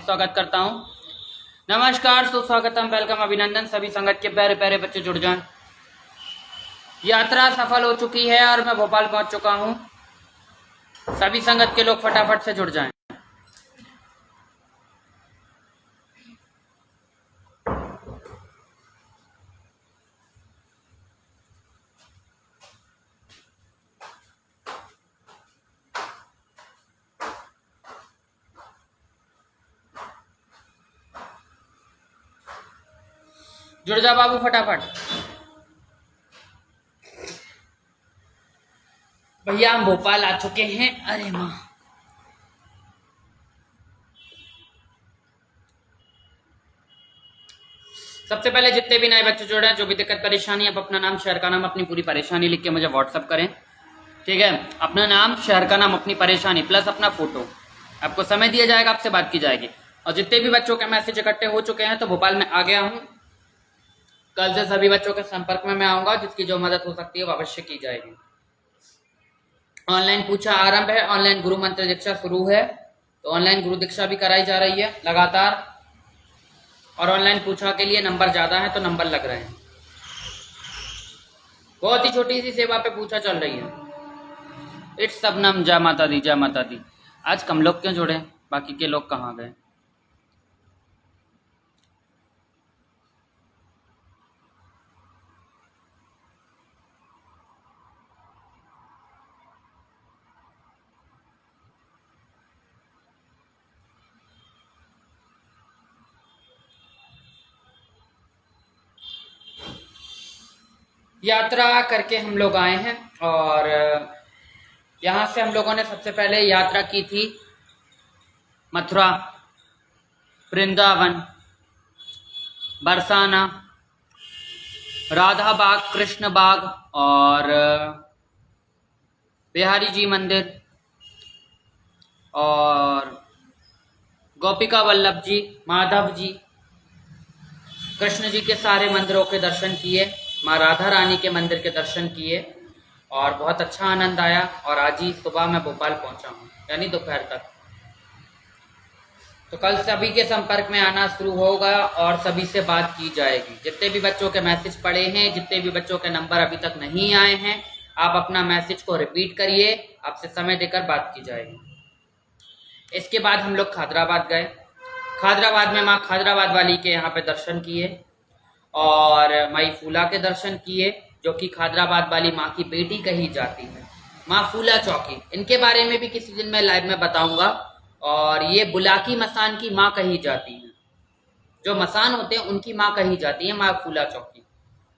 स्वागत करता हूं। नमस्कार, सुस्वागतम, वेलकम, अभिनंदन। सभी संगत के प्यारे प्यारे बच्चे जुड़ जाएं। यात्रा सफल हो चुकी है और मैं भोपाल पहुंच चुका हूं। सभी संगत के लोग फटाफट से जुड़ जाएं। जुड़ जा बाबू फटाफट। भैया हम भोपाल आ चुके हैं। अरे माँ, सबसे पहले जितने भी नए बच्चे जुड़े हैं, जो भी दिक्कत परेशानी, आप अपना नाम, शहर का नाम, अपनी पूरी परेशानी लिख के मुझे व्हाट्सअप करें। ठीक है, अपना नाम, शहर का नाम, अपनी परेशानी प्लस अपना फोटो। आपको समय दिया जाएगा, आपसे बात की जाएगी। और जितने भी बच्चों के मैसेज इकट्ठे हो चुके हैं, तो भोपाल में आ गया हूँ। कल से सभी बच्चों के संपर्क में मैं आऊंगा। जिसकी जो मदद हो सकती है वो अवश्य की जाएगी। ऑनलाइन पूछा आरंभ है, ऑनलाइन गुरु मंत्र दीक्षा शुरू है, तो ऑनलाइन गुरु दीक्षा भी कराई जा रही है लगातार। और ऑनलाइन पूछा के लिए नंबर ज्यादा है तो नंबर लग रहे हैं। बहुत ही छोटी सी सेवा पे पूछा चल रही है। इट्स सबनम, जय माता दी, जय माता दी। आज कम लोग क्यों जुड़े, बाकी के लोग कहाँ गए? यात्रा करके हम लोग आए हैं और यहाँ से हम लोगों ने सबसे पहले यात्रा की थी मथुरा, वृंदावन, बरसाना, राधा बाग, कृष्ण बाग और बिहारी जी मंदिर और गोपिका वल्लभ जी, माधव जी, कृष्ण जी के सारे मंदिरों के दर्शन किए, माँ राधा रानी के मंदिर के दर्शन किए और बहुत अच्छा आनंद आया। और आज ही सुबह मैं भोपाल पहुंचा हूँ, यानी दोपहर तक। तो कल सभी के संपर्क में आना शुरू होगा और सभी से बात की जाएगी। जितने भी बच्चों के मैसेज पड़े हैं, जितने भी बच्चों के नंबर अभी तक नहीं आए हैं, आप अपना मैसेज को रिपीट करिए, आपसे समय देकर बात की जाएगी। इसके बाद हम लोग खादराबाद गए। खादराबाद में माँ खादराबाद वाली के यहाँ पे दर्शन किए और माई फूला के दर्शन किए, जो कि खादराबाद वाली माँ की बेटी कही जाती है, माँ फूला चौकी। इनके बारे में भी किसी दिन मैं लाइव में बताऊंगा। और ये बुलाकी मसान की माँ कही जाती है, जो मसान होते हैं उनकी माँ कही जाती है माँ फूला चौकी।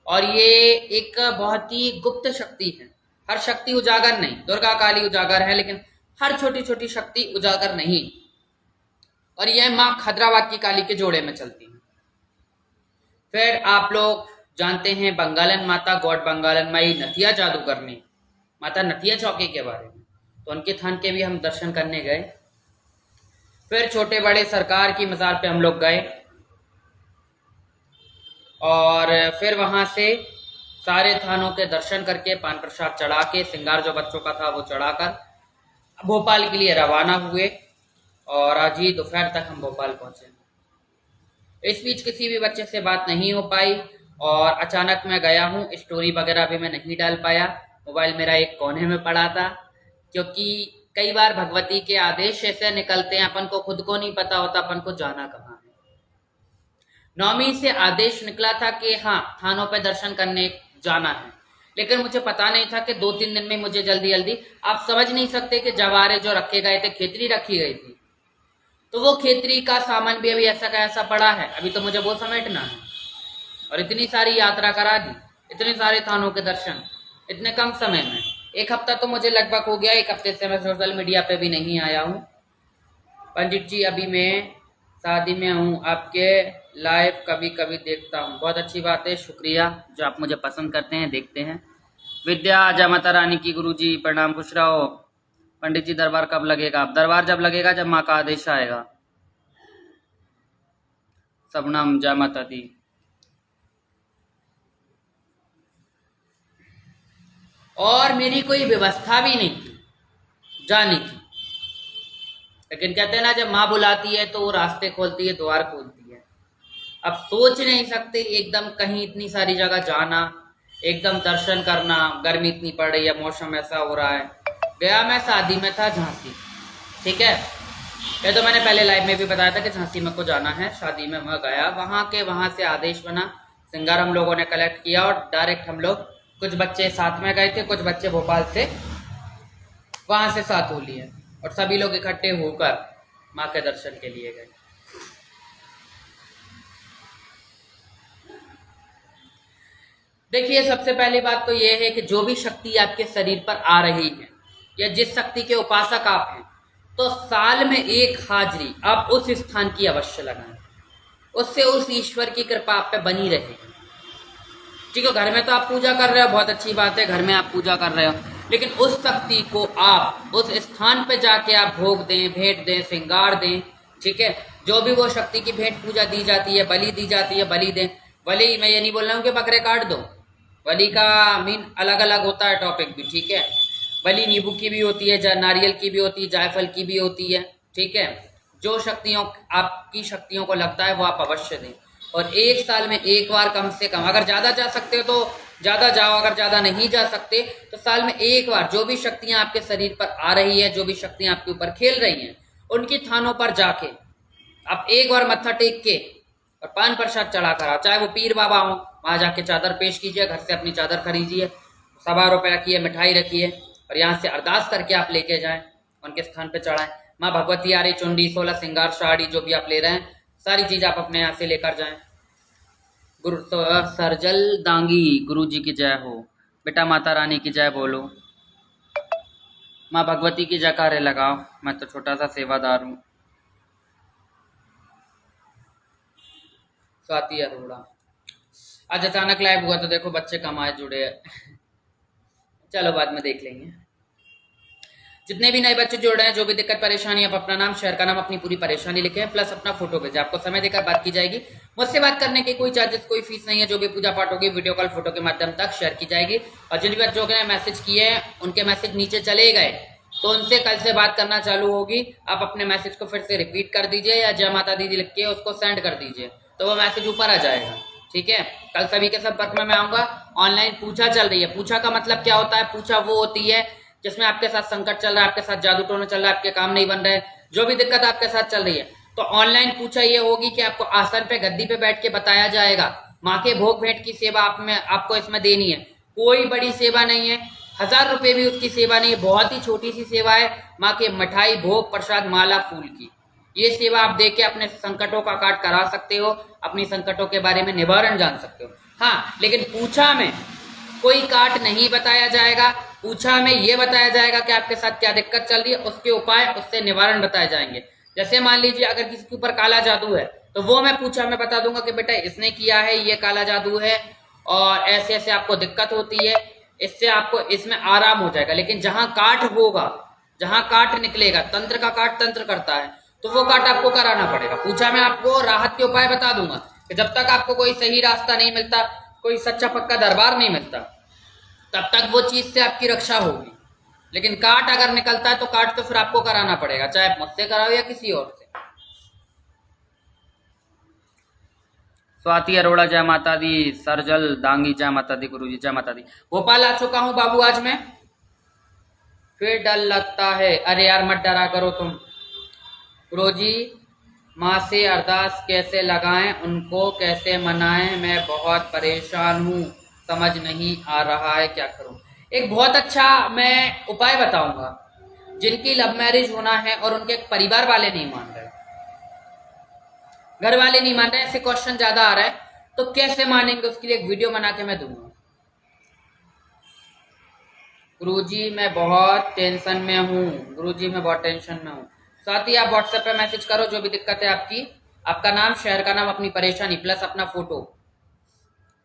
और ये एक बहुत ही गुप्त शक्ति है। हर शक्ति उजागर नहीं, दुर्गा काली उजागर है, लेकिन हर छोटी छोटी शक्ति उजागर नहीं। और यह माँ खैदराबाद की काली के जोड़े में चलती है। फिर आप लोग जानते हैं बंगालन माता, गॉड बंगालन माई नथिया जादूगरनी, माता नथिया चौकी के बारे में, तो उनके थान के भी हम दर्शन करने गए। फिर छोटे बड़े सरकार की मज़ार पे हम लोग गए और फिर वहां से सारे थानों के दर्शन करके, पान प्रसाद चढ़ा के, श्रृंगार जो बच्चों का था वो चढ़ाकर भोपाल के लिए रवाना हुए। और आज ही दोपहर तक हम भोपाल पहुंचे। इस बीच किसी भी बच्चे से बात नहीं हो पाई और अचानक मैं गया हूँ, स्टोरी वगैरह भी मैं नहीं डाल पाया। मोबाइल मेरा एक कोने में पड़ा था, क्योंकि कई बार भगवती के आदेश ऐसे निकलते हैं, अपन को खुद को नहीं पता होता अपन को जाना कहाँ है। 9वीं से आदेश निकला था कि हाँ थानों पे दर्शन करने जाना है, लेकिन मुझे पता नहीं था कि 2-3 दिन में मुझे जल्दी जल्दी, आप समझ नहीं सकते कि जवारे जो रखे गए थे, खेतरी रखी गई थी, तो वो खेतरी का सामान भी अभी ऐसा का ऐसा पड़ा है। अभी तो मुझे वो समेटना है और इतनी सारी यात्रा करा दी, इतने सारे थानों के दर्शन इतने कम समय में। 1 हफ्ता तो मुझे लगभग हो गया, 1 हफ्ते से मैं सोशल मीडिया पे भी नहीं आया हूँ। पंडित जी अभी मैं शादी में हूँ, आपके लाइव कभी कभी देखता हूँ। बहुत अच्छी बात है, शुक्रिया जो आप मुझे पसंद करते हैं, देखते हैं। विद्या, जय माता रानी की। गुरु जी प्रणाम, खुश रहो। पंडित जी दरबार कब लगेगा? अब दरबार जब लगेगा जब माँ का आदेश आएगा। सबनम, जय माता दी। और मेरी कोई व्यवस्था भी नहीं थी जाने की, लेकिन कहते हैं ना, जब माँ बुलाती है तो वो रास्ते खोलती है, द्वार खोलती है। अब सोच नहीं सकते एकदम कहीं इतनी सारी जगह जाना, एकदम दर्शन करना, गर्मी इतनी पड़ रही है, मौसम ऐसा हो रहा है। गया मैं शादी में था झांसी, ठीक है, ये तो मैंने पहले लाइव में भी बताया था कि झांसी में को जाना है, शादी में मैं गया, वहां से आदेश बना, सिंगार हम लोगों ने कलेक्ट किया और डायरेक्ट हम लोग, कुछ बच्चे साथ में गए थे, कुछ बच्चे भोपाल से वहां से साथ हो लिए, और सभी लोग इकट्ठे होकर माँ के दर्शन के लिए गए। देखिए, सबसे पहली बात तो यह है कि जो भी शक्ति आपके शरीर पर आ रही है या जिस शक्ति के उपासक आप हैं, तो साल में एक हाजिरी आप उस स्थान की अवश्य लगाएं, उससे उस ईश्वर की कृपा आप पे बनी रहेगी। ठीक है, घर में तो आप पूजा कर रहे हो, बहुत अच्छी बात है, घर में आप पूजा कर रहे हो, लेकिन उस शक्ति को आप उस स्थान पे जाके आप भोग दें, भेंट दें, श्रृंगार दें। ठीक है, जो भी वो शक्ति की भेंट पूजा दी जाती है, बलि दी जाती है, बलि दें। बलि मैं ये नहीं बोल रहा हूँ कि बकरे काट दो, बलि का मीन अलग अलग होता है टॉपिक भी, ठीक है। बलि नींबू की भी होती है, नारियल की भी होती है, जायफल की भी होती है, ठीक है। जो शक्तियों आपकी शक्तियों को लगता है वो आप अवश्य दें, और एक साल में एक बार कम से कम, अगर ज़्यादा जा सकते हो तो ज़्यादा जाओ, अगर ज़्यादा नहीं जा सकते तो साल में एक बार जो भी शक्तियाँ आपके शरीर पर आ रही है, जो भी शक्तियाँ आपके ऊपर खेल रही हैं, उनकी थानों पर जाके आप एक बार मत्था टेक के और पान प्रसाद चढ़ा कर आओ। चाहे वो पीर बाबा हो, वहाँ जाके चादर पेश कीजिए, घर से अपनी चादर खरीदिए, 1.25 रुपये रखिए, मिठाई रखिए, और यहाँ से अरदास करके आप लेके जाएं, उनके स्थान पे चढ़ाएं। माँ भगवती आ रही, चुंडी, 16 सिंगार, साड़ी, जो भी आप ले रहे हैं, सारी चीज आप अपने यहाँ से लेकर जाएं। गुरु सरजल दांगी गुरु जी की जय हो, बेटा माता रानी की जय बोलो, माँ भगवती की जयकारे लगाओ, मैं तो छोटा सा सेवादार हूँ। स्वाति अरोड़ा, आज अचानक लाइव हुआ तो देखो बच्चे कम आए जुड़े हैं। चलो बाद में देख लेंगे। जितने भी नए बच्चे जुड़ रहे हैं, जो भी दिक्कत परेशानी, आप अपना नाम, शहर का नाम, अपनी पूरी परेशानी लिखें, प्लस अपना फोटो भेजें, आपको समय देकर बात की जाएगी। मुझसे बात करने के कोई चार्जेस, कोई फीस नहीं है। जो भी पूजा पाठ होगी वीडियो कॉल फोटो के माध्यम तक शेयर की जाएगी। और जिन भी बच्चों ने मैसेज किए हैं उनके मैसेज नीचे चले गए, तो उनसे कल से बात करना चालू होगी। आप अपने मैसेज को फिर से रिपीट कर दीजिए या जय माता दीदी लिख के उसको सेंड कर दीजिए, तो वो मैसेज ऊपर आ जाएगा। ठीक है, कल सभी के संपर्क में मैं आऊंगा। ऑनलाइन पूछा चल रही है। पूछा का मतलब क्या होता है? पूछा वो होती है जिसमें आपके साथ संकट चल रहा है, आपके साथ जादू टोना चल रहा है, आपके काम नहीं बन रहे, जो भी दिक्कत आपके साथ चल रही है, तो ऑनलाइन पूछा ये होगी कि आपको आसन पे, गद्दी पे बैठ के बताया जाएगा। माँ के भोग भेंट की सेवा आपको इसमें देनी है। कोई बड़ी सेवा नहीं है, 1000 रुपए भी उसकी सेवा नहीं है, बहुत ही छोटी सी सेवा है। माँ के मिठाई, भोग, प्रसाद, माला, फूल की ये सेवा आप देके अपने संकटों का काट करा सकते हो, अपनी संकटों के बारे में निवारण जान सकते हो। हाँ, लेकिन पूछा में कोई काट नहीं बताया जाएगा। पूछा में ये बताया जाएगा कि आपके साथ क्या दिक्कत चल रही है, उसके उपाय, उससे निवारण बताए जाएंगे। जैसे मान लीजिए अगर किसी के ऊपर काला जादू है, तो वो मैं पूछा में बता दूंगा कि बेटा इसने किया है, ये काला जादू है और ऐसे ऐसे आपको दिक्कत होती है, इससे आपको इसमें आराम हो जाएगा। लेकिन जहां काट होगा, जहां काट निकलेगा, तंत्र का काट तंत्र करता है, तो वो काट आपको कराना पड़ेगा। पूछा मैं आपको राहत के उपाय बता दूंगा कि जब तक आपको कोई सही रास्ता नहीं मिलता, कोई सच्चा पक्का दरबार नहीं मिलता, तब तक वो चीज से आपकी रक्षा होगी। लेकिन काट अगर निकलता है तो काट तो फिर आपको कराना पड़ेगा, चाहे आप मुझसे कराओ या किसी और से। स्वाति अरोड़ा जय माता दी, सरजल दांगी जय माता दी, गुरु जी जय माता दी। भोपाल आ चुका हूं बाबू आज मैं, फिर डर लगता है। अरे यार मत डरा करो तुम। गुरु जी माँ से अरदास कैसे लगाएं, उनको कैसे मनाएं, मैं बहुत परेशान हूँ, समझ नहीं आ रहा है क्या करूं। एक बहुत अच्छा मैं उपाय बताऊंगा। जिनकी लव मैरिज होना है और उनके परिवार वाले नहीं मान रहे, घर वाले नहीं मान रहे, ऐसे क्वेश्चन ज्यादा आ रहा है, तो कैसे मानेंगे उसके लिए एक वीडियो बना के मैं दूंगा। गुरुजी मैं बहुत टेंशन में हूँ, गुरुजी मैं बहुत टेंशन में हूँ। साथ ही आप व्हाट्सएप पे मैसेज करो, जो भी दिक्कत है आपकी, आपका नाम, शहर का नाम, अपनी परेशानी, प्लस अपना फोटो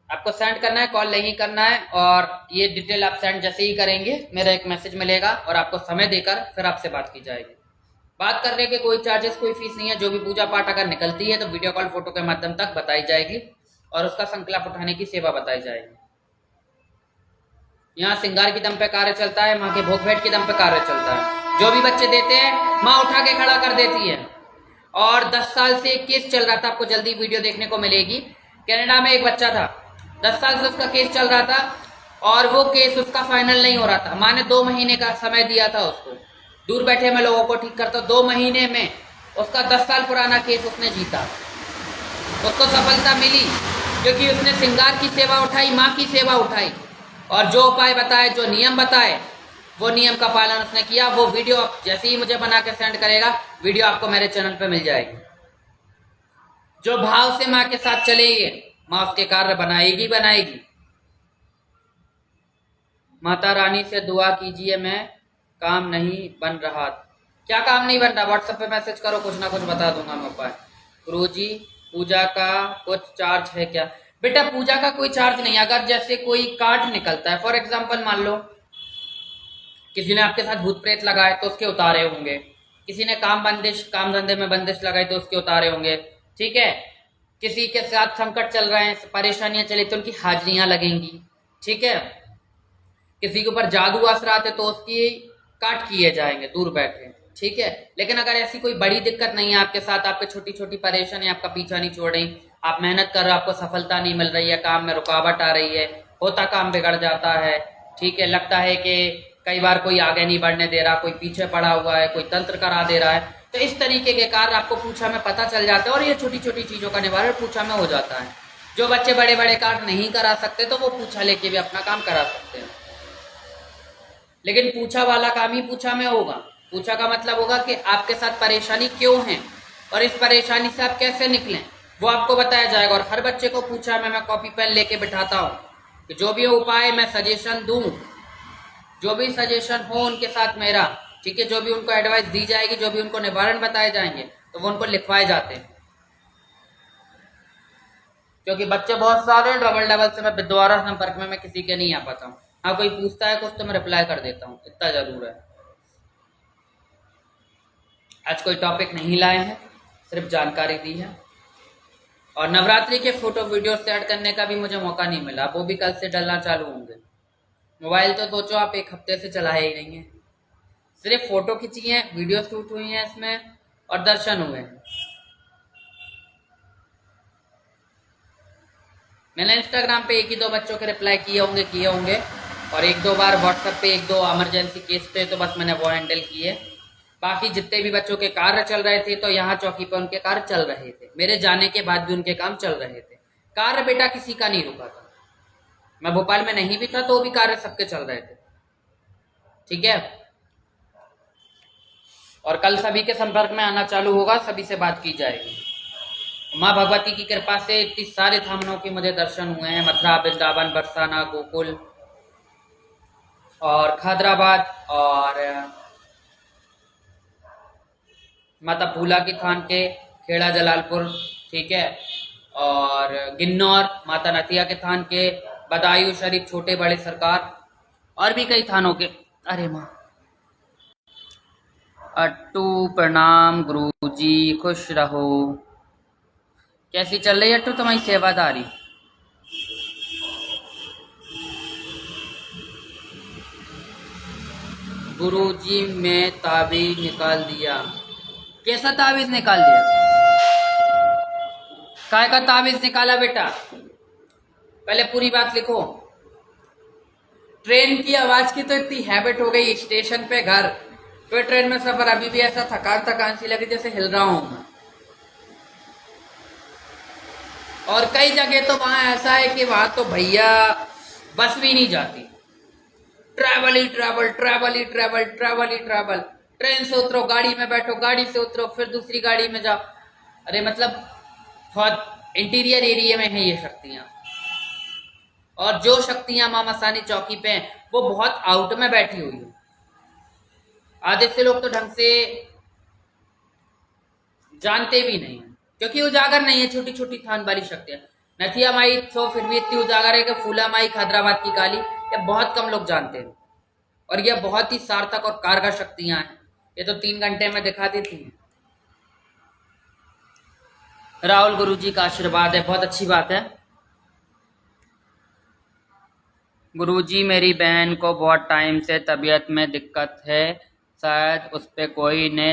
आपको सेंड करना है, कॉल नहीं करना है। और ये डिटेल आप सेंड जैसे ही करेंगे मेरा एक मैसेज मिलेगा और आपको समय देकर फिर आपसे बात की जाएगी। बात करने के कोई चार्जेस, कोई फीस नहीं है। जो भी पूजा पाठ अगर निकलती है तो वीडियो कॉल फोटो के माध्यम तक बताई जाएगी और उसका संकल्प उठाने की सेवा बताई जाएगी। यहाँ श्रृंगार की दम पे कार्य चलता है, माँ के भोग भेंट की दम पे कार्य चलता है। जो भी बच्चे देते हैं माँ उठा के खड़ा कर देती है। और 10 साल से एक केस चल रहा था, आपको जल्दी वीडियो देखने को मिलेगी। कनाडा में एक बच्चा था, 10 साल से उसका केस चल रहा था और वो केस उसका फाइनल नहीं हो रहा था। माँ ने 2 महीने का समय दिया था उसको, दूर बैठे मैं लोगों को ठीक करता। 2 महीने में उसका 10 साल पुराना केस उसने जीता। उसको सफलता मिली क्योंकि उसने श्रृंगार की सेवा उठाई, माँ की सेवा उठाई, और जो उपाय बताए, जो नियम बताए, वो नियम का पालन उसने किया। वो वीडियो आप जैसे ही मुझे बना के सेंड करेगा, वीडियो आपको मेरे चैनल पे मिल जाएगी। जो भाव से माँ के साथ चलेंगे, माँ उसके कार्य बनाएगी बनाएगी। माता रानी से दुआ कीजिए, मैं काम नहीं बन रहा। क्या काम नहीं बन रहा? व्हाट्सएप पे मैसेज करो, कुछ ना कुछ बता दूंगा मैं उपाय। गुरुजी पूजा का कुछ चार्ज है क्या? बेटा पूजा का कोई चार्ज नहीं। अगर जैसे कोई कार्ड निकलता है, फॉर एग्जाम्पल मान लो किसी ने आपके साथ भूत प्रेत लगाए तो उसके उतारे होंगे, किसी ने काम धंधे में बंदिश लगाई तो उसके उतारे होंगे, ठीक है। किसी के साथ संकट चल रहे हैं, परेशानियां चली तो उनकी हाजरियां लगेंगी, ठीक है। किसी के ऊपर जादू असर आते तो उसकी काट किए जाएंगे दूर बैठे, ठीक है। लेकिन अगर ऐसी कोई बड़ी दिक्कत नहीं है आपके साथ, आपके छोटी छोटी परेशानी आपका पीछा नहीं छोड़ रही, आप मेहनत कर रहे हो, आपको सफलता नहीं मिल रही है, काम में रुकावट आ रही है, होता काम बिगड़ जाता है, ठीक है, लगता है कि कई बार कोई आगे नहीं बढ़ने दे रहा, कोई पीछे पड़ा हुआ है, कोई तंत्र करा दे रहा है, तो इस तरीके के कार्य आपको पूछा में पता चल जाते हैं और ये छोटी छोटी चीजों का निवारण पूछा में हो जाता है। जो बच्चे बड़े बड़े कार्य नहीं करा सकते तो वो पूछा लेके भी अपना काम करा सकते हैं, लेकिन पूछा वाला काम ही पूछा में होगा। पूछा का मतलब होगा कि आपके साथ परेशानी क्यों है और इस परेशानी से आप कैसे निकलें, वो आपको बताया जाएगा। और हर बच्चे को पूछा में मैं कॉपी पेन लेके बिठाता हूँ कि जो भी उपाय मैं सजेशन दूं, जो भी सजेशन हो उनके साथ मेरा, ठीक है, जो भी उनको एडवाइस दी जाएगी, जो भी उनको निवारण बताए जाएंगे तो वो उनको लिखवाए जाते हैं। क्योंकि बच्चे बहुत सारे डबल से मैं दोबारा संपर्क में मैं किसी के नहीं आ पाता हूँ। हाँ कोई पूछता है कुछ तो मैं रिप्लाई कर देता हूँ, इतना जरूर है। आज कोई टॉपिक नहीं लाए हैं, सिर्फ जानकारी दी है। और नवरात्रि के फोटो वीडियो सेट करने का भी मुझे मौका नहीं मिला, वो भी कल से डलना चालू होंगे। मोबाइल तो सोचो आप 1 हफ्ते से चलाए ही नहीं है, सिर्फ फोटो खींची है, वीडियो शूट हुई है इसमें और दर्शन हुए हैं। मैंने इंस्टाग्राम पे 1 ही 2 बच्चों के रिप्लाई किए होंगे और 1-2 बार व्हाट्सएप पे 1-2 इमरजेंसी केस पे तो बस मैंने वो हैंडल किए। बाकी जितने भी बच्चों के कार्य चल रहे थे तो यहाँ चौकी पे उनके कार्य चल रहे थे, मेरे जाने के बाद भी उनके काम चल रहे थे। कार्य बेटा किसी का नहीं रुका था, मैं भोपाल में नहीं भी था तो भी कार्य सबके चल रहे थे, ठीक है। और कल सभी के संपर्क में आना चालू होगा, सभी से बात की जाएगी। माँ भगवती की कृपा से इतनी सारे धामों के मुझे दर्शन हुए हैं, मथुरा, वृंदावन, बरसाना, गोकुल और खैदराबाद और माता फूला की थान के खेड़ा जलालपुर, ठीक है, और गिन्नौर माता नतिया के थान के, बदायूं शरीफ, छोटे बड़े सरकार और भी कई थानों के। अरे माँ अट्टू प्रणाम गुरुजी, खुश रहो। कैसी चल रही है अट्टू तुम्हारी सेवादारी? गुरुजी मैं ताबीज निकाल दिया। कैसा ताबीज निकाल दिया? काय का ताबीज निकाला बेटा? पहले पूरी बात लिखो। ट्रेन की आवाज की तो इतनी हैबिट हो गई, स्टेशन पे घर, तो ट्रेन में सफर अभी भी ऐसा थकान सी लगी जैसे हिल रहा हूं मैं। और कई जगह तो वहां ऐसा है कि वहां तो भैया बस भी नहीं जाती, ट्रैवल ही ट्रैवल, ट्रैवल ही ट्रैवल, ट्रैवल ही ट्रैवल। ट्रेन से उतरो, गाड़ी में बैठो, गाड़ी से उतरो, फिर दूसरी गाड़ी में जाओ। अरे मतलब बहुत इंटीरियर एरिया में है ये शक्तियां। और जो शक्तियां माँ मसानी चौकी पे हैं वो बहुत आउट में बैठी हुई है। आधे से लोग तो ढंग से जानते भी नहीं है क्योंकि उजागर नहीं है छोटी छोटी थान वाली शक्तियां। नथिया माई तो फिर भी इतनी उजागर है कि फूला माई, हैदराबाद की काली, ये बहुत कम लोग जानते हैं और ये बहुत ही सार्थक और कारगर शक्तियां हैं। ये तो 3 घंटे में दिखा देती हैं। राहुल गुरुजी का आशीर्वाद है, बहुत अच्छी बात है। गुरुजी मेरी बहन को बहुत टाइम से तबीयत में दिक्कत है, शायद उस पे कोई ने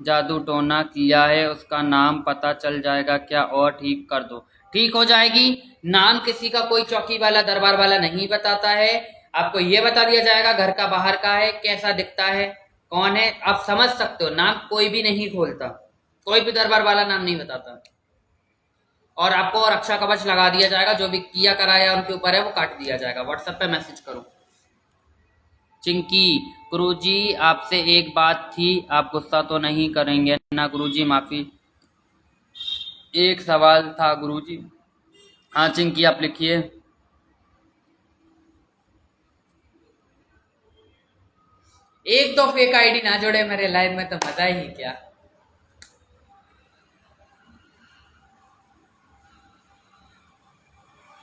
जादू टोना किया है, उसका नाम पता चल जाएगा क्या और ठीक कर दो। ठीक हो जाएगी। नाम किसी का कोई चौकी वाला दरबार वाला नहीं बताता है, आपको ये बता दिया जाएगा घर का बाहर का है, कैसा दिखता है, कौन है, आप समझ सकते हो। नाम कोई भी नहीं खोलता, कोई भी दरबार वाला नाम नहीं बताता। और आपको रक्षा कवच लगा दिया जाएगा, जो भी किया कराया उनके ऊपर है वो काट दिया जाएगा। व्हाट्सएप पे मैसेज करो। चिंकी, गुरुजी आपसे एक बात थी, आप गुस्सा तो नहीं करेंगे ना? गुरुजी माफी, एक सवाल था गुरुजी। हाँ चिंकी आप लिखिए। एक दो फेक आईडी ना जोड़े मेरे लाइव में तो मजा ही क्या।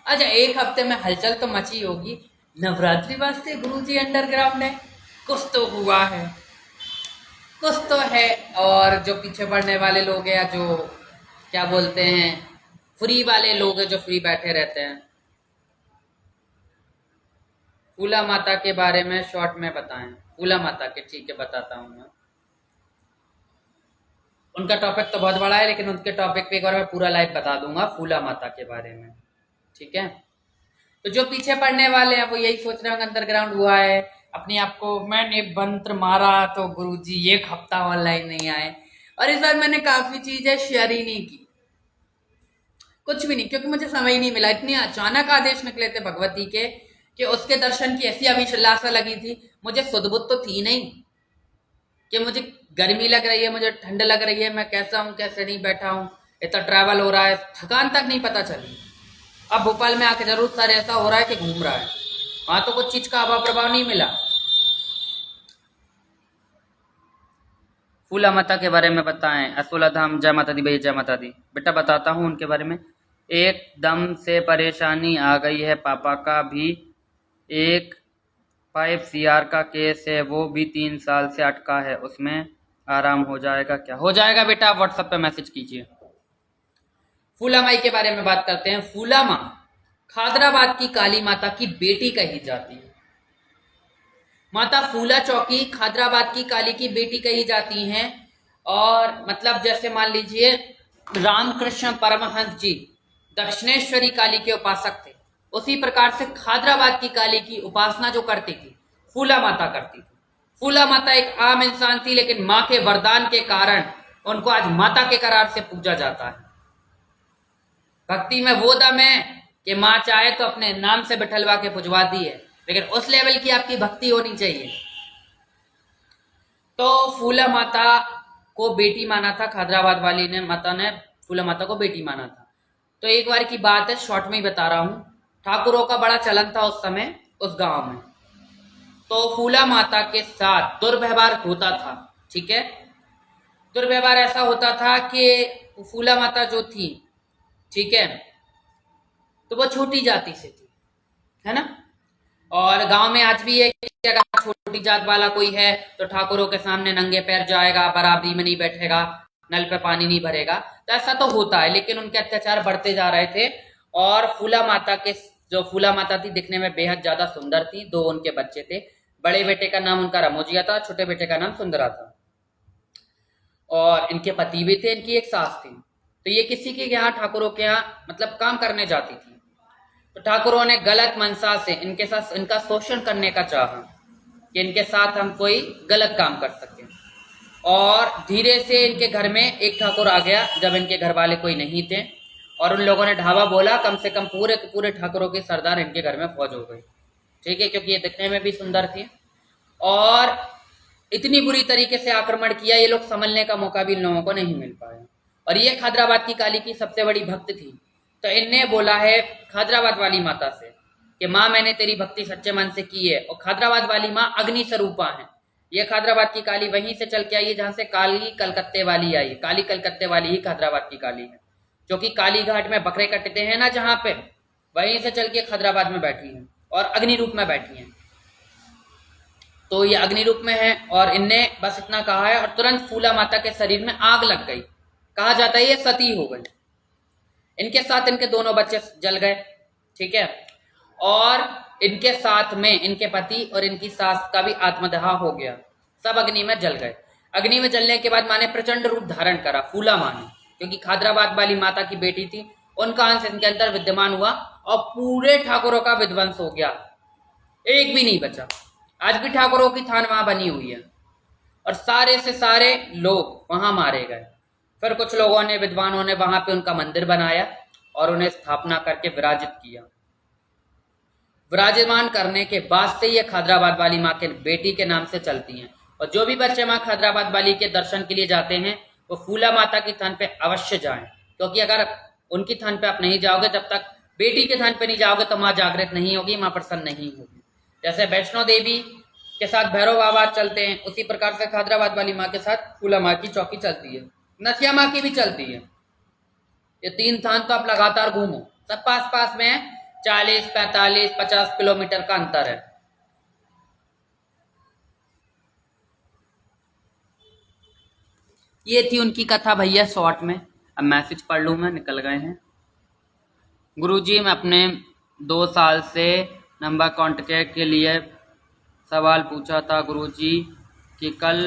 अच्छा, एक हफ्ते में हलचल तो मची होगी। नवरात्रि वास्ते गुरुजी अंडरग्राउंड है, कुछ तो हुआ है, कुछ तो है। और जो पीछे पड़ने वाले लोग हैं, जो क्या बोलते हैं, फ्री वाले लोग हैं जो फ्री बैठे रहते हैं। फूला माता के बारे में शॉर्ट में बताएं। फूला माता के, ठीक है बताता हूँ मैं। उनका टॉपिक तो बहुत बड़ा है, लेकिन उनके टॉपिक पे एक बार मैं पूरा लाइव बता दूंगा फूला माता के बारे में, ठीक है। तो जो पीछे पड़ने वाले हैं वो यही सोच रहे होंगे अंडरग्राउंड हुआ है, अपने आप को मैंने मंत्र मारा तो गुरुजी एक हफ्ता ऑनलाइन नहीं आए। और इस बार मैंने काफी चीजें शेयर ही नहीं की, कुछ भी नहीं, क्योंकि मुझे समय ही नहीं मिला। इतने अचानक आदेश निकले थे भगवती के कि उसके दर्शन की ऐसी अभिलाषा लगी थी। मुझे सुध बुध तो थी नहीं कि मुझे गर्मी लग रही है, मुझे ठंड लग रही है, मैं कैसा हूँ कैसे नहीं बैठा हूँ, इतना ट्रैवल हो रहा है, थकान तक नहीं पता चली। अब भोपाल में आके जरूर सर ऐसा हो रहा है कि घूम रहा है, वहां तो कुछ चीज का हवा प्रभाव नहीं मिला। फूला माता के बारे में बताएं। असोला धाम, जय माता दी भैया, जय माता दी। बेटा बताता हूँ उनके बारे में। एकदम से परेशानी आ गई है, पापा का भी एक 5 CR का केस है, वो भी 3 साल से अटका है, उसमें आराम हो जाएगा क्या? हो जाएगा बेटा, आप व्हाट्सएप पे मैसेज कीजिए। फूला माई के बारे में बात करते हैं। फूला माँ खादराबाद की काली माता की बेटी कही जाती है। माता फूला चौकी खादराबाद की काली की बेटी कही जाती हैं। और मतलब जैसे मान लीजिए रामकृष्ण परमहंस जी दक्षिणेश्वरी काली के उपासक थे, उसी प्रकार से खादराबाद की काली की उपासना जो करती थी फूला माता करती थी। फूला माता एक आम इंसान थी, लेकिन माँ के वरदान के कारण उनको आज माता के करार से पूजा जाता है। भक्ति में वो दम है कि माँ चाहे तो अपने नाम से बिठलवा के पुजवा दी है, लेकिन उस लेवल की आपकी भक्ति होनी चाहिए। तो फूला माता को बेटी माना था, खादराबाद वाली ने माता ने फूला माता को बेटी माना था। तो एक बार की बात है, शॉर्ट में ही बता रहा हूँ। ठाकुरों का बड़ा चलन था उस समय उस गांव में। तो फूला माता के साथ दुर्व्यवहार होता था, ठीक है। दुर्व्यवहार ऐसा होता था कि फूला माता जो थी, ठीक है, तो वो छोटी जाति से थी, है ना। और गांव में आज भी है कि अगर छोटी जात वाला कोई है तो ठाकुरों के सामने नंगे पैर जाएगा, बराबरी में नहीं बैठेगा, नल पे पानी नहीं भरेगा। तो ऐसा तो होता है, लेकिन उनके अत्याचार बढ़ते जा रहे थे। और फूला माता के जो फूला माता थी दिखने में बेहद ज्यादा सुंदर थी। 2 उनके बच्चे थे, बड़े बेटे का नाम उनका रमोजिया था, छोटे बेटे का नाम सुंदरा था। और इनके पति भी थे, इनकी एक सास थी। तो ये किसी के यहाँ ठाकुरों के यहाँ मतलब काम करने जाती थी। तो ठाकुरों ने गलत मनसा से इनके साथ इनका शोषण करने का चाहा कि इनके साथ हम कोई गलत काम कर सकें। और धीरे से इनके घर में एक ठाकुर आ गया जब इनके घर वाले कोई नहीं थे, और उन लोगों ने ढाबा बोला, कम से कम पूरे के पूरे ठाकुरों के सरदार इनके घर में फौज हो गई, ठीक है, क्योंकि ये दिखने में भी सुंदर थी। और इतनी बुरी तरीके से आक्रमण किया, ये लोग संभलने का मौका भी इन लोगों को नहीं मिल पाया। और ये खादराबाद की काली की सबसे बड़ी भक्त थी। तो इनने बोला है खादराबाद वाली माता से कि माँ मैंने तेरी भक्ति सच्चे मन से की है। और खादराबाद वाली माँ अग्नि स्वरूपा है। ये खादराबाद की काली वहीं से चल के आई है जहां से काली कलकत्ते वाली आई है। काली कलकत्ते वाली ही खादराबाद की काली है, जो कि काली घाट में बकरे कटते हैं ना जहां पे, वहीं से चल के खादराबाद में बैठी है और अग्नि रूप में बैठी है। तो ये अग्नि रूप में है। और इनने बस इतना कहा है और तुरंत फूला माता के शरीर में आग लग गई। कहा जाता है ये सती हो गई। इनके साथ इनके दोनों बच्चे जल गए, ठीक है। और इनके साथ में इनके पति और इनकी सास का भी आत्मदाह हो गया। सब अग्नि में जल गए। अग्नि में जलने के बाद माँ ने प्रचंड रूप धारण करा, फूला माँ ने, क्योंकि खादराबाद वाली माता की बेटी थी, उनका अंश इनके अंदर विद्यमान हुआ और पूरे ठाकुरों का विध्वंस हो गया, एक भी नहीं बचा। आज भी ठाकुरों की थान वहां बनी हुई है और सारे से सारे लोग वहां मारे गए। फिर कुछ लोगों ने, विद्वानों ने वहां पे उनका मंदिर बनाया और उन्हें स्थापना करके विराजित किया। विराजमान करने के बाद से ये खादराबाद वाली माँ के बेटी के नाम से चलती हैं। और जो भी बच्चे माँ खादराबाद वाली के दर्शन के लिए जाते हैं वो फूला माता की थान पे अवश्य जाएं, क्योंकि अगर उनकी थान पे आप नहीं जाओगे, जब तक बेटी के थान पे नहीं जाओगे तो माँ जागृत नहीं होगी, माँ प्रसन्न नहीं होगी। जैसे वैष्णो देवी के साथ भैरव बाबा चलते हैं, उसी प्रकार से खादराबाद वाली माँ के साथ फूला माँ की चौकी चलती है, नथिया माँ की भी चलती है। ये 3 थान तो आप लगातार घूमो, सब पास पास में है, 40, 45, 50 किलोमीटर का अंतर है। ये थी उनकी कथा भैया शॉर्ट में। अब मैसेज पढ़ लूँ मैं, निकल गए हैं। गुरुजी, मैं अपने 2 साल से नंबर कॉन्टेक्ट के लिए सवाल पूछा था गुरुजी कि कल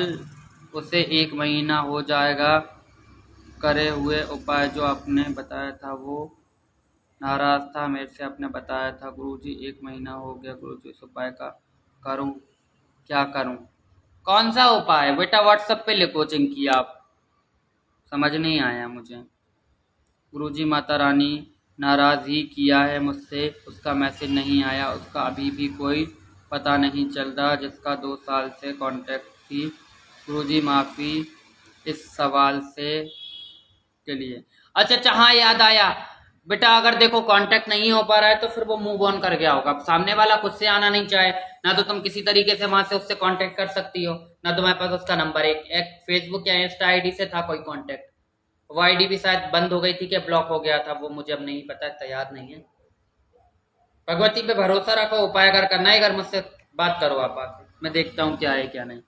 उसे 1 महीना हो जाएगा, करे हुए उपाय जो आपने बताया था वो नाराज था मेरे से, आपने बताया था गुरुजी 1 महीना हो गया गुरुजी, इस उपाय का करूं, क्या करूं? कौन सा उपाय बेटा? व्हाट्सएप पे लिखो चिंकी, आप समझ नहीं आया मुझे। गुरुजी, माता रानी नाराज ही किया है मुझसे, उसका मैसेज नहीं आया, उसका अभी भी कोई पता नहीं चल रहा, जिसका 2 साल से कांटेक्ट थी। गुरुजी माफ़ी इस सवाल से के लिए। अच्छा, हाँ याद आया बेटा, अगर देखो कांटेक्ट नहीं हो पा रहा है तो फिर वो मूव ऑन कर गया होगा। अब सामने वाला खुद से आना नहीं चाहे ना, तो तुम किसी तरीके से वहां से उससे कांटेक्ट कर सकती हो ना, तुम्हारे पास उसका नंबर। एक फेसबुक या इंस्टा आईडी से था कोई कांटेक्ट, वो आईडी भी शायद बंद हो गई थी कि ब्लॉक हो गया था, वो मुझे अब नहीं पता, तैयार नहीं है। भगवती पे भरोसा रखो, उपाय अगर करना है, अगर मुझसे बात करो आप आके, मैं देखता हूँ क्या है क्या नहीं।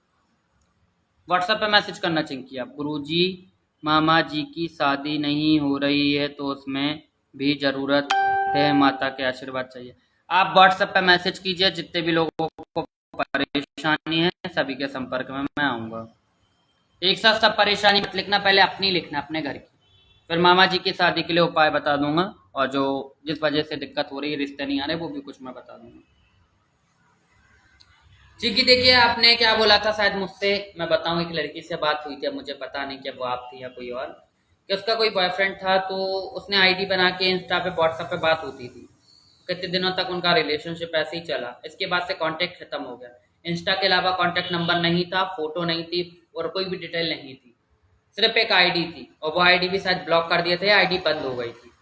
व्हाट्सएप पे मैसेज करना चाहिए आप। गुरुजी, मामा जी की शादी नहीं हो रही है तो उसमें भी ज़रूरत है, माता के आशीर्वाद चाहिए। आप व्हाट्सएप पे मैसेज कीजिए, जितने भी लोगों को परेशानी है सभी के संपर्क में मैं आऊँगा। एक साथ सब परेशानी मत लिखना, पहले अपनी लिखना, अपने घर की, फिर मामा जी की शादी के लिए उपाय बता दूंगा, और जो जिस वजह से दिक्कत हो रही है, रिश्ते नहीं आ रहे, वो भी कुछ मैं बता दूंगा। जी की देखिए, आपने क्या बोला था शायद मुझसे, मैं बताऊं, एक लड़की से बात हुई थी, अब मुझे पता नहीं कि वो आप थी या कोई और, कि उसका कोई बॉयफ्रेंड था, तो उसने आईडी बना के इंस्टा पे व्हाट्सएप पे बात होती थी, कितने दिनों तक उनका रिलेशनशिप ऐसे ही चला। इसके बाद से कांटेक्ट खत्म हो गया, इंस्टा के अलावा कांटेक्ट नंबर नहीं था, फोटो नहीं थी और कोई भी डिटेल नहीं थी, सिर्फ एक आईडी थी, और वो आईडी भी शायद ब्लॉक कर दिए थे, आईडी बंद हो गई थी।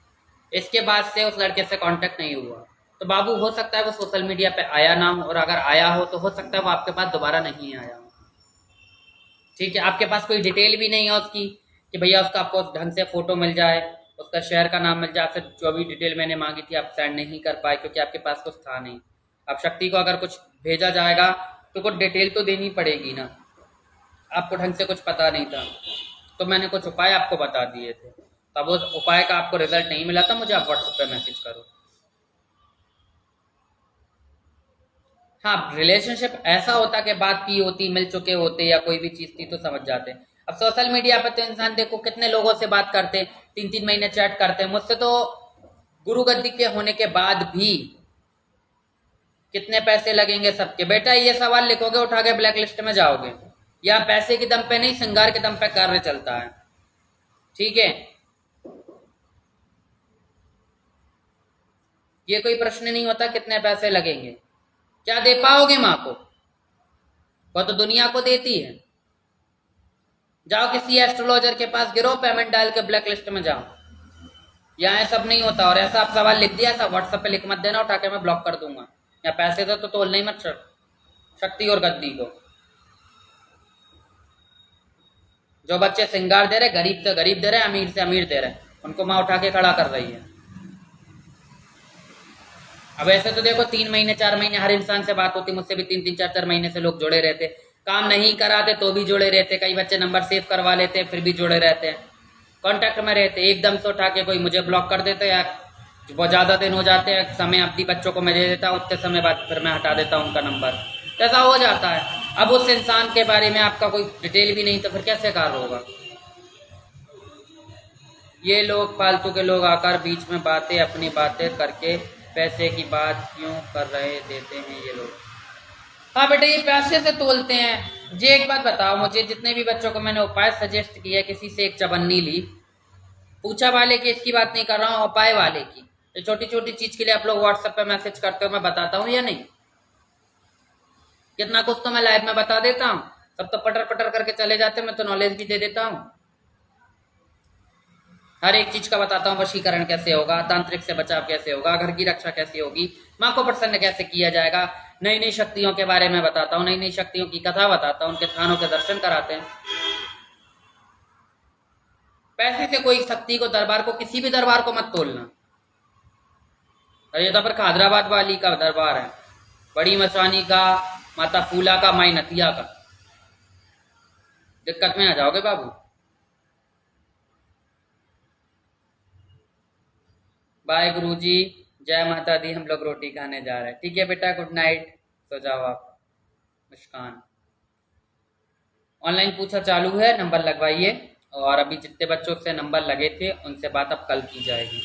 इसके बाद से उस लड़के से कांटेक्ट नहीं हुआ। तो बाबू, हो सकता है वो सोशल मीडिया पे आया ना हो, और अगर आया हो तो हो सकता है वो आपके पास दोबारा नहीं आया हो। ठीक है, आपके पास कोई डिटेल भी नहीं है उसकी कि भैया उसका आपको ढंग से फोटो मिल जाए, उसका शहर का नाम मिल जाए, फिर जो भी डिटेल मैंने मांगी थी आप सेंड नहीं कर पाए क्योंकि आपके पास कुछ था नहीं। अब शक्ति को अगर कुछ भेजा जाएगा तो कुछ डिटेल तो देनी पड़ेगी ना, आपको ढंग से कुछ पता नहीं था, तो मैंने कुछ उपाय आपको बता दिए थे, तब उस उपाय का आपको रिजल्ट नहीं मिला था, मुझे आप व्हाट्सएप पे मैसेज करो। हाँ, रिलेशनशिप ऐसा होता कि बात की होती, मिल चुके होते या कोई भी चीज थी तो समझ जाते। अब सोशल मीडिया पर तो इंसान देखो कितने लोगों से बात करते, 3-3 महीने चैट करते। मुझसे तो गुरु गद्दी के होने के बाद भी कितने पैसे लगेंगे सबके, बेटा ये सवाल लिखोगे उठा के ब्लैक लिस्ट में जाओगे। या पैसे के दम पे नहीं, श्रृंगार के दम पे कार्य चलता है। ठीक है, ये कोई प्रश्न नहीं होता कितने पैसे लगेंगे, क्या दे पाओगे माँ को, वो तो दुनिया को देती है। जाओ किसी एस्ट्रोलॉजर के पास, गिरो, पेमेंट डाल के ब्लैक लिस्ट में जाओ। यहाँ सब नहीं होता। और ऐसा आप सवाल लिख दिया, ऐसा व्हाट्सएप पे लिख मत देना, उठा के मैं ब्लॉक कर दूंगा। या पैसे दो तो तोल नहीं मत शक्ति और गद्दी को। जो बच्चे श्रृंगार दे रहे, गरीब से गरीब दे रहे, अमीर से अमीर दे रहे, उनको माँ उठा के खड़ा कर रही है। अब ऐसे तो देखो 3 महीने 4 महीने हर इंसान से बात होती, मुझसे भी 3-3 4-4 महीने से लोग जुड़े रहते, काम नहीं कराते तो भी जुड़े रहते, कई बच्चे नंबर सेव करवा लेते फिर भी जुड़े रहते हैं, कांटेक्ट में रहते। एकदम से उठा के कोई मुझे ब्लॉक कर देते, या बहुत ज़्यादा दिन हो जाते हैं, समय अपनी बच्चों को मैं दे देता हूँ, उतने समय बाद फिर मैं हटा देता हूँ उनका नंबर, ऐसा हो जाता है। अब उस इंसान के बारे में आपका कोई डिटेल भी नहीं तो फिर कैसे कार्य होगा? ये लोग फालतू के लोग आकर बीच में बातें अपनी बातें करके पैसे की बात क्यों कर रहे देते हैं ये लोग। हाँ बेटा, ये पैसे से तोलते हैं। जी एक बात बताओ मुझे, जितने भी बच्चों को मैंने उपाय सजेस्ट किया, किसी से एक चबन्नी ली, पूछा वाले की इसकी बात नहीं कर रहा हूँ, उपाय वाले की। ये छोटी छोटी चीज के लिए आप लोग व्हाट्सएप पे मैसेज करते हो, मैं बताता हूँ या नहीं? कितना कुछ तो मैं लाइव में बता देता हूँ, सब तो पटर पटर करके चले जाते, मैं तो नॉलेज भी दे देता हूँ। हर एक चीज का बताता हूँ, वशीकरण कैसे होगा, तांत्रिक से बचाव कैसे होगा, घर की रक्षा कैसे होगी, माँ को प्रसन्न कैसे किया जाएगा, नई नई शक्तियों के बारे में बताता हूँ, नई नई शक्तियों की कथा बताता हूँ, उनके थानों के दर्शन कराते हैं। पैसे से कोई शक्ति को, दरबार को, किसी भी दरबार को मत तोलना। अरे तो फिर हैदराबाद वाली का दरबार है, बड़ी मसानी का, माता फूला का, माई नतिया का, दिक्कत में आ जाओगे बाबू। बाय गुरुजी, जय माता दी, हम लोग रोटी खाने जा रहे हैं। ठीक है बेटा, गुड नाइट, सो जाओ आप। मुस्कान, ऑनलाइन पूछा चालू है, नंबर लगवाइए। और अभी जितने बच्चों से नंबर लगे थे उनसे बात अब कल की जाएगी।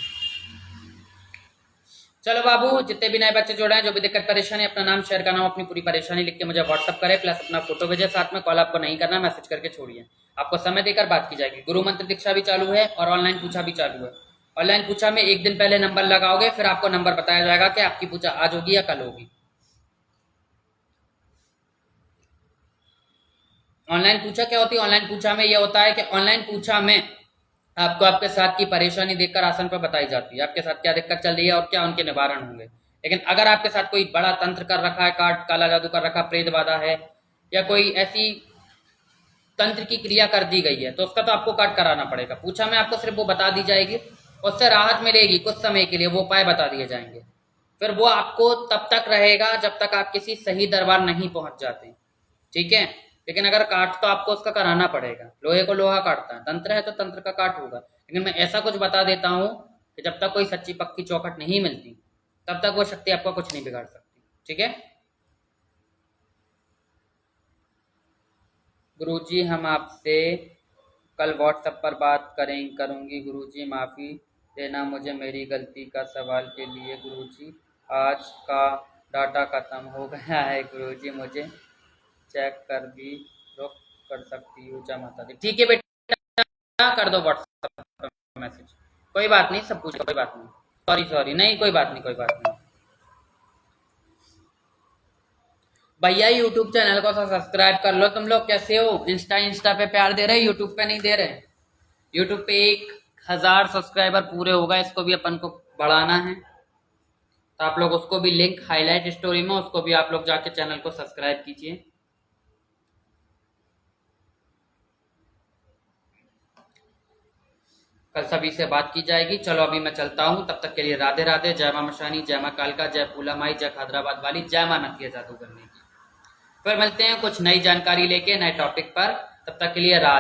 चलो बाबू, जितने भी नए बच्चे जुड़े हैं, जो भी दिक्कत परेशानी, अपना नाम, शहर का नाम, अपनी पूरी परेशानी लिख के मुझे व्हाट्सअप करें, प्लस अपना फोटो भेजे साथ में। कॉल आपको नहीं करना, मैसेज करके छोड़िए, आपको समय देकर बात की जाएगी। गुरु मंत्र दीक्षा भी चालू है और ऑनलाइन पूछा भी चालू है। ऑनलाइन पूछा में एक दिन पहले नंबर लगाओगे, फिर आपको नंबर बताया जाएगा कि आपकी पूछा आज होगी या कल होगी। ऑनलाइन पूछा क्या होती है? ऑनलाइन पूछा में यह होता है कि ऑनलाइन पूछा में आपको आपके साथ की परेशानी देखकर आसन पर बताई जाती है, आपके साथ क्या दिक्कत चल रही है और क्या उनके निवारण होंगे। लेकिन अगर आपके साथ कोई बड़ा तंत्र कर रखा है, काट काला जादू कर रखा, प्रेत बाधा है, या कोई ऐसी तंत्र की क्रिया कर दी गई है, तो उसका तो आपको काट कराना पड़ेगा। पूछा में आपको सिर्फ वो बता दी जाएगी, उससे राहत मिलेगी कुछ समय के लिए, वो उपाय बता दिए जाएंगे। फिर वो आपको तब तक रहेगा जब तक आप किसी सही दरबार नहीं पहुंच जाते, ठीक है? लेकिन अगर काट तो आपको उसका कराना पड़ेगा, लोहे को लोहा काटता है, तंत्र है तो तंत्र का काट होगा। लेकिन मैं ऐसा कुछ बता देता हूँ कि जब तक कोई सच्ची पक्की चौखट नहीं मिलती तब तक वो शक्ति आपको कुछ नहीं बिगाड़ सकती, ठीक है? गुरुजी, हम आपसे कल व्हाट्सएप पर बात करूंगी गुरुजी, माफ़ी देना मुझे मेरी गलती का सवाल के लिए। गुरुजी, आज का डाटा खत्म हो गया है गुरुजी, मुझे चेक कर भी रोक कर सकती हूँ? जय माता दी। ठीक है बेटा, कर दो व्हाट्सएप पर मैसेज, कोई बात नहीं, सब कुछ कोई बात नहीं। सॉरी नहीं, कोई बात नहीं, कोई बात नहीं भैया। यूट्यूब चैनल को सब्सक्राइब कर लो। तुम लोग कैसे हो? इंस्टा पे प्यार दे रहे, यूट्यूब पे नहीं दे रहे। यूट्यूब पे 1000 सब्सक्राइबर पूरे होगा, इसको भी अपन को बढ़ाना है, तो आप लोग उसको भी लिंक हाईलाइट स्टोरी में, उसको भी आप लोग जाके चैनल को सब्सक्राइब कीजिए। कल सभी से बात की जाएगी। चलो अभी मैं चलता हूँ, तब तक के लिए राधे राधे। जय मां मशानी, जय मां कालका, जय फूला माई, जय हैदराबाद वाली, जय मां नतिया जादू करने की। फिर मिलते हैं कुछ नई जानकारी लेके नए टॉपिक पर, तब तक के लिए राधे।